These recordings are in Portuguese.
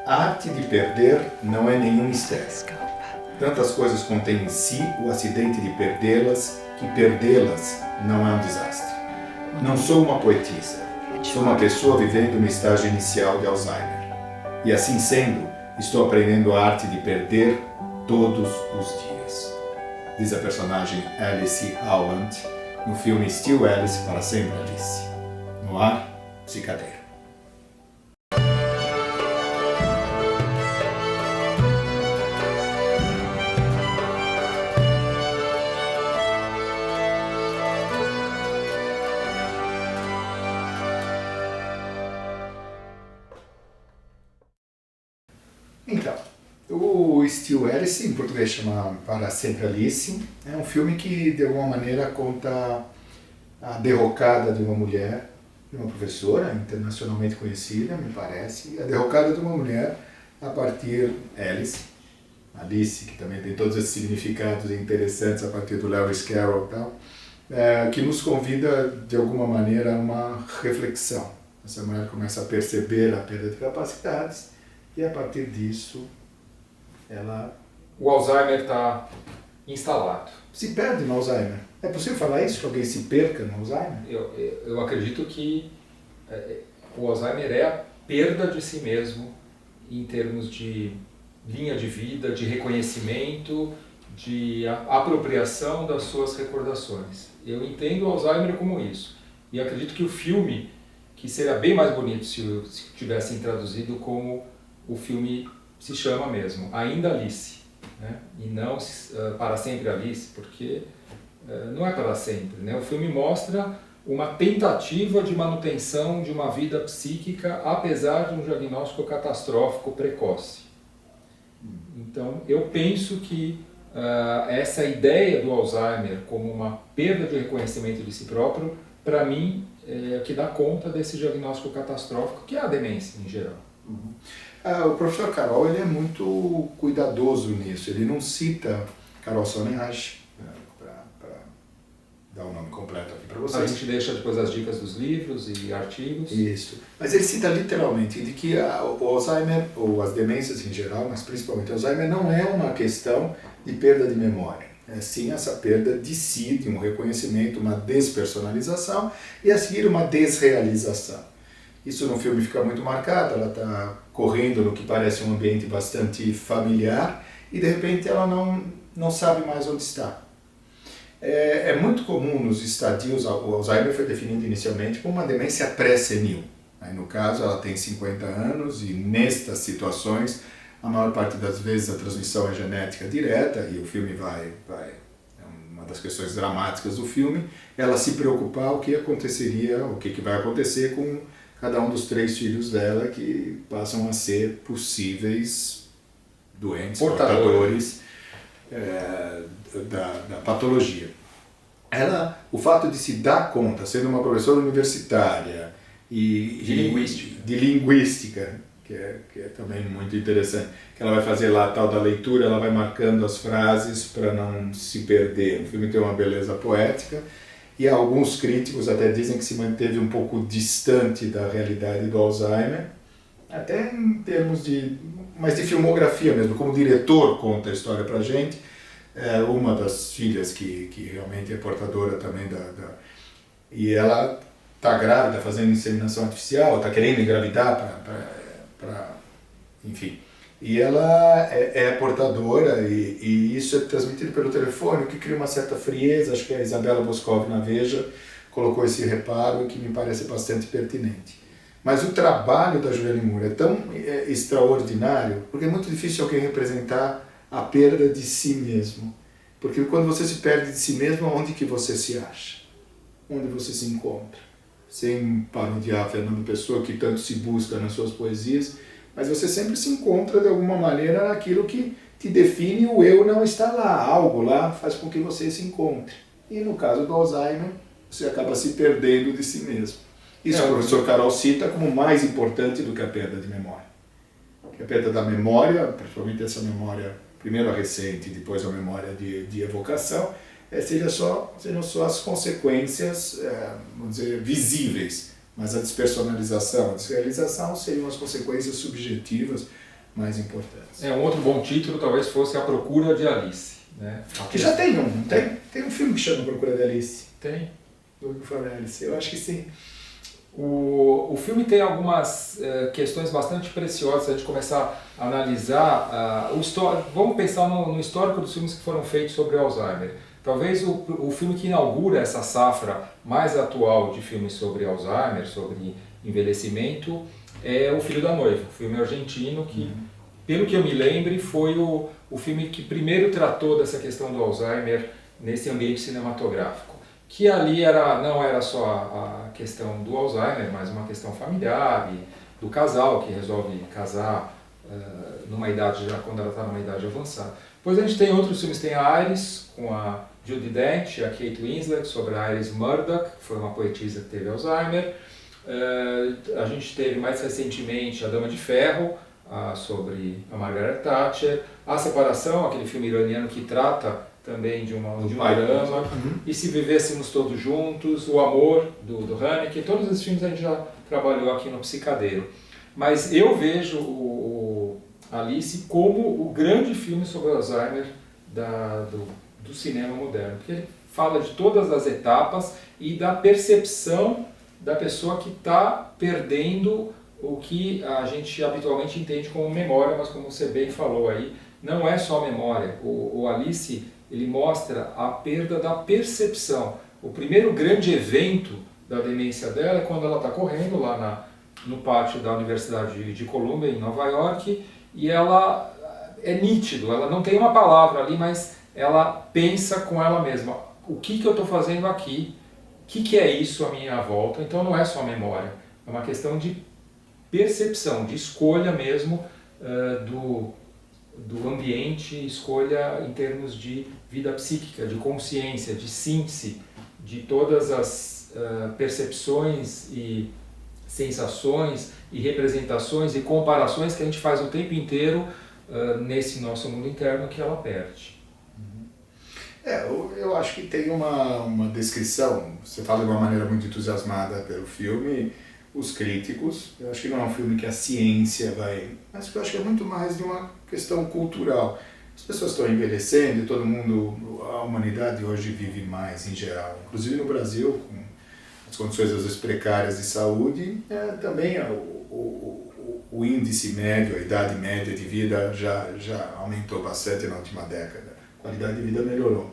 A arte de perder não é nenhum mistério. Tantas coisas contém em si o acidente de perdê-las, que perdê-las não é um desastre. Não sou uma poetisa, sou uma pessoa vivendo no estágio inicial de Alzheimer. E assim sendo, estou aprendendo a arte de perder todos os dias. Diz a personagem Alice Howland no filme Still Alice, para sempre Alice. No ar, Psicadeira. Então, o Still Alice, em português chama Para Sempre Alice, é um filme que de alguma maneira conta a derrocada de uma mulher, de uma professora internacionalmente conhecida, me parece, a derrocada de uma mulher a partir Alice, que também tem todos esses significados interessantes a partir do Lewis Carroll e tal, que nos convida de alguma maneira a uma reflexão. Essa mulher começa a perceber a perda de capacidades e a partir disso ela... O Alzheimer está instalado. Se perde no Alzheimer. É possível falar isso? Que alguém se perca no Alzheimer? Eu acredito que o Alzheimer é a perda de si mesmo em termos de linha de vida, de reconhecimento, de apropriação das suas recordações. Eu entendo o Alzheimer como isso. E acredito que o filme, que seria bem mais bonito se tivessem traduzido como o filme se chama mesmo, Ainda Alice, né? E não Para Sempre Alice, porque não é para sempre, né? O filme mostra uma tentativa de manutenção de uma vida psíquica apesar de um diagnóstico catastrófico precoce. Então, eu penso que essa ideia do Alzheimer como uma perda de reconhecimento de si próprio, para mim, é que dá conta desse diagnóstico catastrófico, que é a demência em geral. Uhum. O professor Carol ele é muito cuidadoso nisso, ele não cita Carol Sonnenreich, para dar o nome completo aqui para vocês. A gente deixa depois as dicas dos livros e artigos. Isso, mas ele cita literalmente de que o Alzheimer, ou as demências em geral, mas principalmente o Alzheimer, não é uma questão de perda de memória. É sim essa perda de si, de um reconhecimento, uma despersonalização e a seguir uma desrealização. Isso no filme fica muito marcado, ela está correndo no que parece um ambiente bastante familiar e de repente ela não sabe mais onde está. É muito comum nos estadios, o Alzheimer foi definido inicialmente como uma demência pré-senil. No caso ela tem 50 anos e nestas situações a maior parte das vezes a transmissão é genética direta e o filme é uma das questões dramáticas do filme, ela se preocupar o que aconteceria, o que vai acontecer com cada um dos 3 filhos dela que passam a ser possíveis doentes, portadores da patologia. O fato de se dar conta, sendo uma professora universitária de linguística, que é também muito interessante, que ela vai fazer lá a tal da leitura, ela vai marcando as frases para não se perder. O filme tem uma beleza poética. E alguns críticos até dizem que se manteve um pouco distante da realidade do Alzheimer, até em termos de filmografia mesmo, como o diretor conta a história pra gente, uma das filhas que realmente é portadora também e ela está grávida, fazendo inseminação artificial, está querendo engravidar enfim. E ela é portadora e isso é transmitido pelo telefone, o que cria uma certa frieza. Acho que a Isabela Boscov na Veja colocou esse reparo que me parece bastante pertinente. Mas o trabalho da Julianne Moore é tão extraordinário, porque é muito difícil alguém representar a perda de si mesmo. Porque quando você se perde de si mesmo, onde que você se acha? Onde você se encontra? Sem parodiar Fernando Pessoa, que tanto se busca nas suas poesias, mas você sempre se encontra de alguma maneira naquilo que te define, o eu não está lá, algo lá faz com que você se encontre. E no caso do Alzheimer, você acaba se perdendo de si mesmo. Isso o professor Carol cita como mais importante do que a perda de memória. Que a perda da memória, principalmente essa memória, primeiro a recente e depois a memória de evocação, sejam só as consequências, vamos dizer, visíveis. Mas a despersonalização, a desrealização seriam as consequências subjetivas mais importantes. Um outro bom título talvez fosse A Procura de Alice. Né? Que já tem um, não tem? Tem um filme que chama Procura de Alice. Tem. Do Hugo Fabregas, eu acho que sim. O filme tem algumas questões bastante preciosas. Se a gente começar a analisar vamos pensar no histórico dos filmes que foram feitos sobre Alzheimer. Talvez o filme que inaugura essa safra mais atual de filmes sobre Alzheimer, sobre envelhecimento, é O Filho da Noiva, um filme argentino que, pelo que eu me lembre, foi o filme que primeiro tratou dessa questão do Alzheimer nesse ambiente cinematográfico. Que ali não era só a questão do Alzheimer, mas uma questão familiar, do casal que resolve casar numa idade já, quando ela está numa idade avançada. Depois a gente tem outros filmes, tem a Iris, com a Judi Dench e a Kate Winslet, sobre a Iris Murdoch, que foi uma poetisa que teve Alzheimer. A gente teve mais recentemente A Dama de Ferro, sobre a Margaret Thatcher. A Separação, aquele filme iraniano que trata também de um drama, E Se Vivêssemos Todos Juntos, O Amor, do Haneke. Todos esses filmes a gente já trabalhou aqui no Psicadeiro. Mas eu vejo o Alice como o grande filme sobre Alzheimer do cinema moderno, porque ele fala de todas as etapas e da percepção da pessoa que está perdendo o que a gente habitualmente entende como memória, mas como você bem falou aí, não é só memória. O Alice, ele mostra a perda da percepção. O primeiro grande evento da demência dela é quando ela está correndo lá no pátio da Universidade de Columbia, em Nova York, e ela é nítido, ela não tem uma palavra ali, mas ela pensa com ela mesma, o que eu estou fazendo aqui, o que é isso à minha volta. Então não é só memória, é uma questão de percepção, de escolha mesmo do ambiente, escolha em termos de vida psíquica, de consciência, de síntese, de todas as percepções e sensações e representações e comparações que a gente faz o tempo inteiro nesse nosso mundo interno que ela perde. Eu acho que tem uma descrição, você fala de uma maneira muito entusiasmada pelo filme, os críticos, eu acho que não é um filme que a ciência vai, mas eu acho que é muito mais de uma questão cultural. As pessoas estão envelhecendo e todo mundo, a humanidade hoje vive mais em geral, inclusive no Brasil, com as condições às vezes precárias de saúde, também o índice médio, a idade média de vida já aumentou bastante na última década. A qualidade de vida melhorou.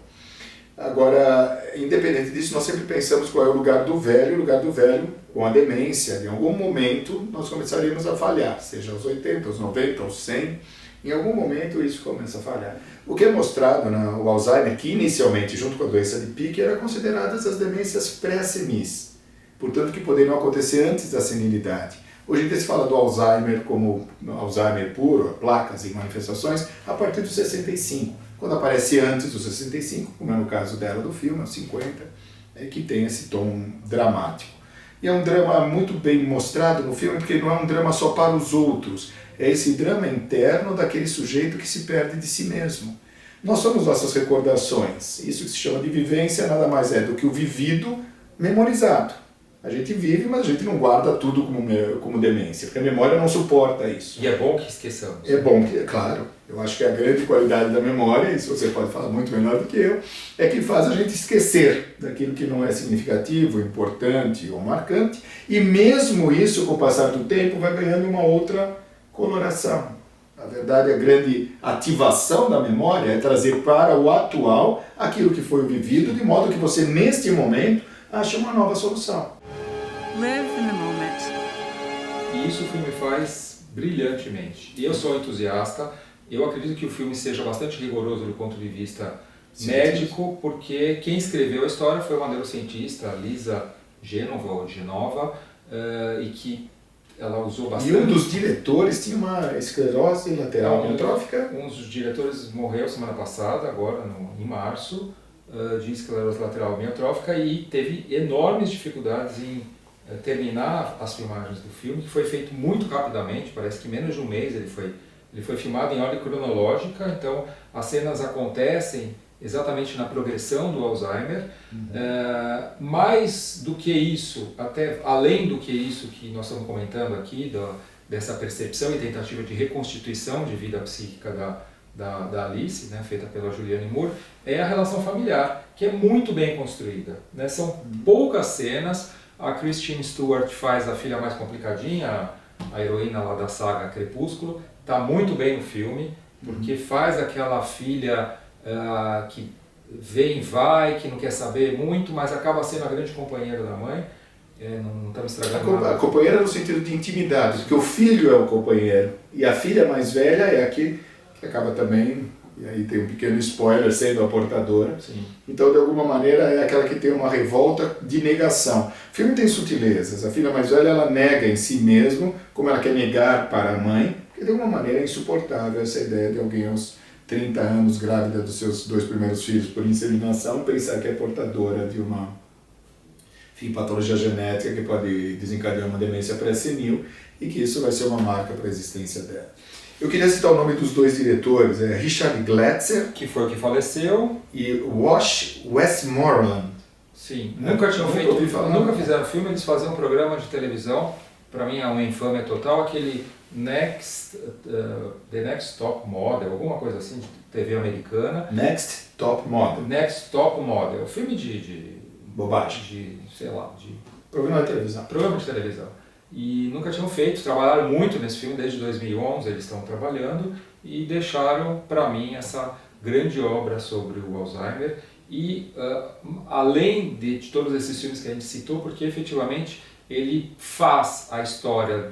Agora, independente disso, nós sempre pensamos qual é o lugar do velho. O lugar do velho, com a demência, em algum momento nós começaríamos a falhar, seja aos 80, aos 90, aos 100, em algum momento isso começa a falhar. O que é mostrado no Alzheimer, que inicialmente, junto com a doença de Pick, eram consideradas as demências pré-senis, portanto que poderiam acontecer antes da senilidade. Hoje em dia se fala do Alzheimer como Alzheimer puro, placas e manifestações, a partir dos 65. Quando aparece antes dos 65, como é no caso dela do filme, aos 50, é que tem esse tom dramático. E é um drama muito bem mostrado no filme, porque não é um drama só para os outros, é esse drama interno daquele sujeito que se perde de si mesmo. Nós somos nossas recordações, isso que se chama de vivência nada mais é do que o vivido memorizado. A gente vive, mas a gente não guarda tudo como demência, porque a memória não suporta isso. E é bom que esqueçamos. É bom que, claro, eu acho que a grande qualidade da memória, isso você pode falar muito melhor do que eu, é que faz a gente esquecer daquilo que não é significativo, importante ou marcante, e mesmo isso, com o passar do tempo, vai ganhando uma outra coloração. Na verdade, a grande ativação da memória é trazer para o atual aquilo que foi vivido, de modo que você, neste momento, ache uma nova solução. Live in the moment. E isso o filme faz brilhantemente. E eu sou entusiasta, eu acredito que o filme seja bastante rigoroso do ponto de vista médico, porque quem escreveu a história foi uma neurocientista, Lisa Genova, e que ela usou bastante... E um dos diretores tinha uma esclerose lateral amiotrófica? Um dos diretores morreu semana passada, agora em março, de esclerose lateral amiotrófica, e teve enormes dificuldades em terminar as filmagens do filme, que foi feito muito rapidamente, parece que em menos de um mês ele foi filmado em ordem cronológica, então as cenas acontecem exatamente na progressão do Alzheimer. Mais do que isso, até além do que isso que nós estamos comentando aqui, dessa percepção e tentativa de reconstituição de vida psíquica da Alice, né, feita pela Julianne Moore, é a relação familiar, que é muito bem construída, né? São poucas cenas. A Kristen Stewart faz a filha mais complicadinha, a heroína lá da saga Crepúsculo, está muito bem no filme, porque faz aquela filha que vem e vai, que não quer saber muito, mas acaba sendo a grande companheira da mãe. Não estamos estragando nada. A companheira no sentido de intimidade, porque o filho é o companheiro, e a filha mais velha é a que acaba também, e aí tem um pequeno spoiler, sendo a portadora. Sim. Então, de alguma maneira, é aquela que tem uma revolta de negação. O filme tem sutilezas. A filha mais velha, ela nega em si mesmo, como ela quer negar para a mãe, porque de alguma maneira é insuportável essa ideia de alguém aos 30 anos, grávida dos seus 2 primeiros filhos por inseminação, pensar que é portadora de uma patologia genética que pode desencadear uma demência pré-senil e que isso vai ser uma marca para a existência dela. Eu queria citar o nome dos 2 diretores, Richard Glatzer, que foi o que faleceu, e Wash Westmoreland. Sim, nunca fizeram filme, eles faziam um programa de televisão, para mim é uma infâmia total, aquele The Next Top Model, alguma coisa assim, de TV americana. Next Top Model. Next Top Model, filme de bobagem, programa de televisão. E nunca tinham feito, trabalharam muito nesse filme desde 2011, eles estão trabalhando e deixaram para mim essa grande obra sobre o Alzheimer e além de todos esses filmes que a gente citou, porque efetivamente ele faz a história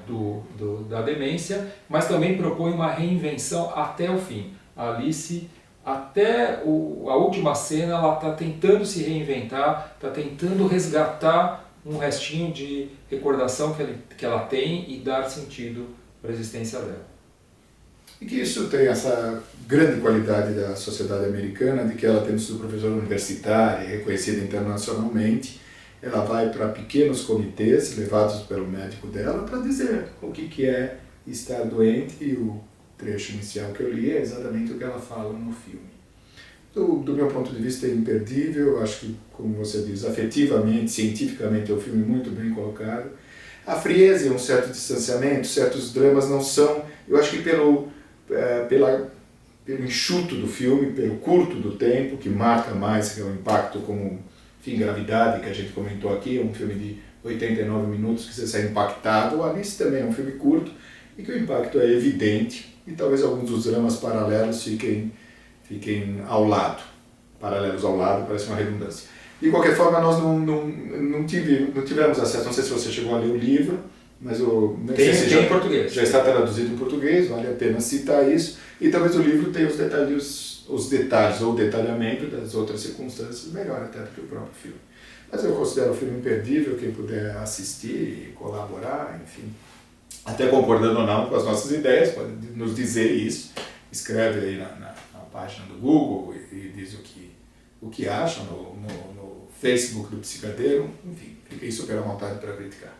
da demência, mas também propõe uma reinvenção até o fim. A Alice, até a última cena, ela está tentando se reinventar, está tentando resgatar um restinho de recordação que ela tem e dar sentido para a existência dela. E que isso tem essa grande qualidade da sociedade americana, de que ela, tendo sido professora universitária, reconhecida internacionalmente, ela vai para pequenos comitês levados pelo médico dela para dizer o que é estar doente, e o trecho inicial que eu li é exatamente o que ela fala no filme. Do meu ponto de vista é imperdível, acho que, como você diz, afetivamente, cientificamente é um filme muito bem colocado. A frieza e um certo distanciamento, certos dramas não são, eu acho que pelo enxuto do filme, pelo curto do tempo, que marca mais, que é o impacto como, enfim, Gravidade, que a gente comentou aqui, é um filme de 89 minutos que você sai impactado. O Alice também é um filme curto e que o impacto é evidente, e talvez alguns dos dramas paralelos fiquem ao lado, paralelos ao lado, parece uma redundância. De qualquer forma, nós não tivemos acesso, não sei se você chegou a ler o livro, mas tem em português. Já está traduzido em português, vale a pena citar isso, e talvez o livro tenha os detalhes ou o detalhamento das outras circunstâncias, melhor até do que o próprio filme. Mas eu considero o filme imperdível, quem puder assistir e colaborar, enfim, até concordando ou não com as nossas ideias, pode nos dizer isso, escreve aí na página do Google e diz o que acham no Facebook do Psicadeiro, enfim, fiquem super à vontade para criticar.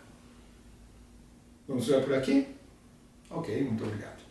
Vamos ver por aqui? Ok, muito obrigado.